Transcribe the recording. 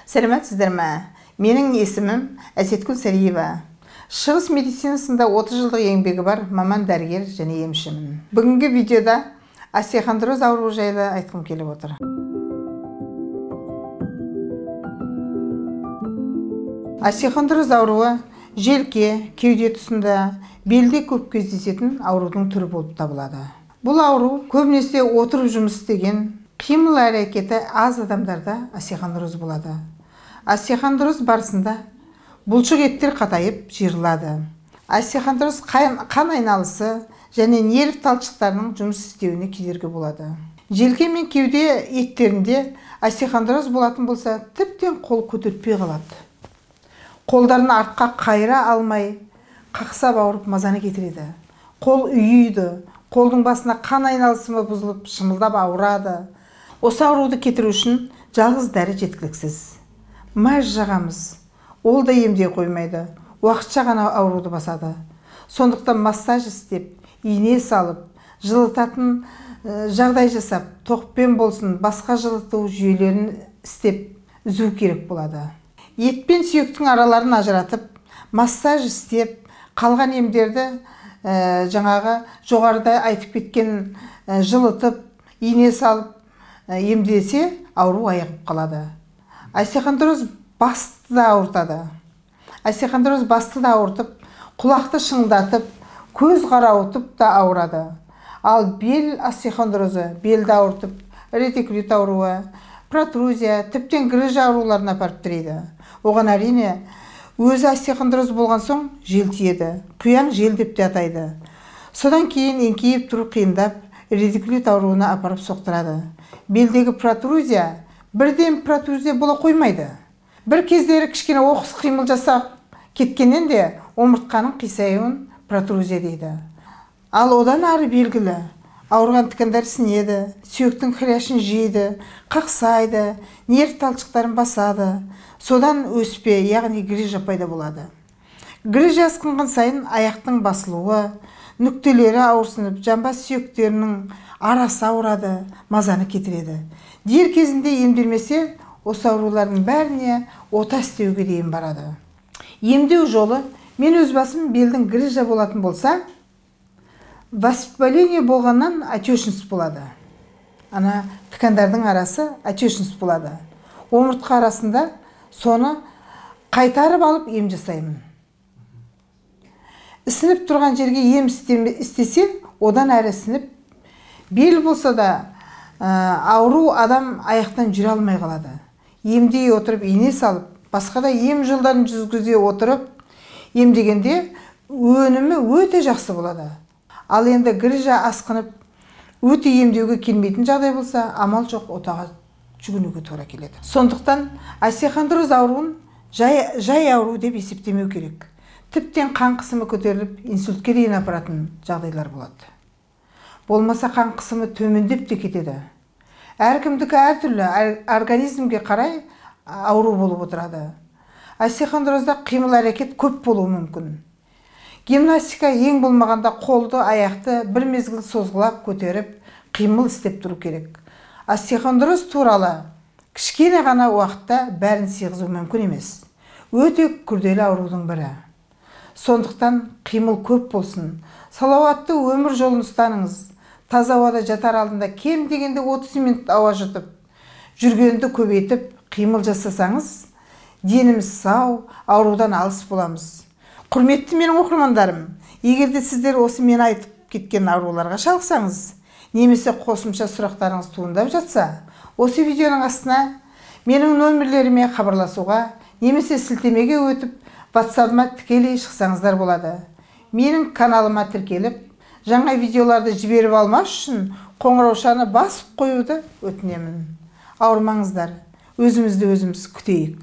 Сәлеметсіздер ме? Менің есімім Әсеткүл Сәриева. Шығыс медицинасында 30 жылдық еңбегі бар маман дәрігер және емшімін. Бүгінгі видеода остеохондроз ауруы жайлы айтқым келіп отыр. Остеохондроз ауруы желке, кеуде тұсында, белде көп кездесетін аурудың түрі болып табылады. Бұл ауру көбінесе отырып жұмыс істеген, қимыл әрекеті аз адамдарда остеохондроз болады. Остеохондроз барысында бұлшық еттер қатайып жиырылады. Остеохондроз қан айналысы және нерв талшықтарының жұмыс істеуіне кедергі болады. Желке мен кеуде еттерінде остеохондроз болатын болса, тіптен қол көтертпей қалады. Қолдарын артқа қайыра алмай, қақсап ауырып мазаны кетіреді. Қол үйейді, қолдың басына қан айналысы бұзылып, шымылдап ауырады. Осы ауруды кетіру үшін жалғыз дәрі жеткіліксіз. Маж жағамыз, ол да емдей қоймайды, уақытша ғана ауруды басады. Сондықтан массаж істеп, ине салып, жылытатын жағдай жасап, тоқпен болсын, басқа жылыту жүйелерін істеп үзу керек болады. Ет пен сүйектің араларын ажыратып, массаж істеп, қалған емдерді жаңағы жоғарыда айтып кеткен жылытып, ине салып емдесе, ауру аяғып қалады. Остеохондроз басты да ауыртады. Остеохондроз басты да ауыртып, құлақты шыңдатып, көз қарауытып да ауырады. Ал бел остеохондрозы белді ауыртып, ретикулит ауруы, протрузия, тіптен грыжа ауруларына апарып тірейді. Оған әрине өзі остеохондроз болған соң жел тиеді, құяң жел деп те атайды. Содан кейін еңкейіп тұру қиындап, ретикулит ауруына апарып соқтырады. Белдегі протрузия бірден протрузия бола қоймайды. Бір кездері кішкене оқыс қимыл жасап кеткеннен де омыртқаның қисаюын протрузия дейді. Ал одан ары белгілі, ауырған тікендер сінеді, сүйектің хряшын жейді, қақсайды, нерв талшықтарын басады. Содан өспе, яғни грыжа пайда болады. Грыжа асқынған сайын аяқтың басылуы, нүктелері ауырсынып, жамбас сүйектерінің арасы ауырады, мазаны кетіреді. Дер кезінде емделмесе, осы аурулардың бәріне ота істеуге дейін барады. Емдеу жолы, мен өз басым белдің грыжа болатын болса, воспаление болғаннан отечность болады. Ана тікендердің арасы отечность болады. Омыртқа арасында соны қайтарып алып ем жасаймын. Ісініп тұрған жерге ем істесе, одан әрі ісініп, бел болса да ауру адам аяқтан жүре алмай қалады. Емдей отырып, ине салып, басқа да ем жолдарын жүргізе отырып, емдегенде өнімі өте жақсы болады. Ал енді грыжа асқынып, өте емдеуге келмейтін жағдай болса, амал жоқ, отаға жүгінуге тура келеді. Сондықтан остеохондроз ауруын жай ауру деп есептемеу керек. Тіптен қан қысымы көтеріліп, инсультке дейін апаратын жағдайлар болады. Болмаса қан қысымы төмендеп те кетеді. Әркімдікі әртүрлі, организмге қарай ауру болып отырады. Остеохондрозда қимыл әрекет көп болуы мүмкін. Гимнастика ең болмағанда қолды, аяқты бір мезгіл созғылап көтеріп, қимыл істеп тұру керек. Остеохондроз туралы кішкене ғана уақытта бәрін сыйғызу мүмкін емес. Өте күрделі аурудың бірі. Сондықтан қимыл көп болсын. Салауатты өмір жолын ұстаныңыз. Таза ауада жатар алдында кем дегенде 30 минут ауа жұтып, жүргенді көбейтіп, қимыл жасасаңыз, деніміз сау, аурудан алыс боламыз. Құрметті менің оқырмандарым, егерде сіздер осы мен айтып кеткен ауруларға шалықсаңыз, немесе қосымша сұрақтарыңыз туындап жатса, осы видеоның астына менің нөмірлеріме хабарласуға, немесе сілтемеге өтіп, WhatsApp-ма тікелей шықсаңыздар болады. Менің каналыма тіркеліп, жаңа видеоларды жіберіп алмас үшін қоңыраушаны басып қоюды өтінемін. Ауырмаңыздар, өзімізді өзіміз күтейік.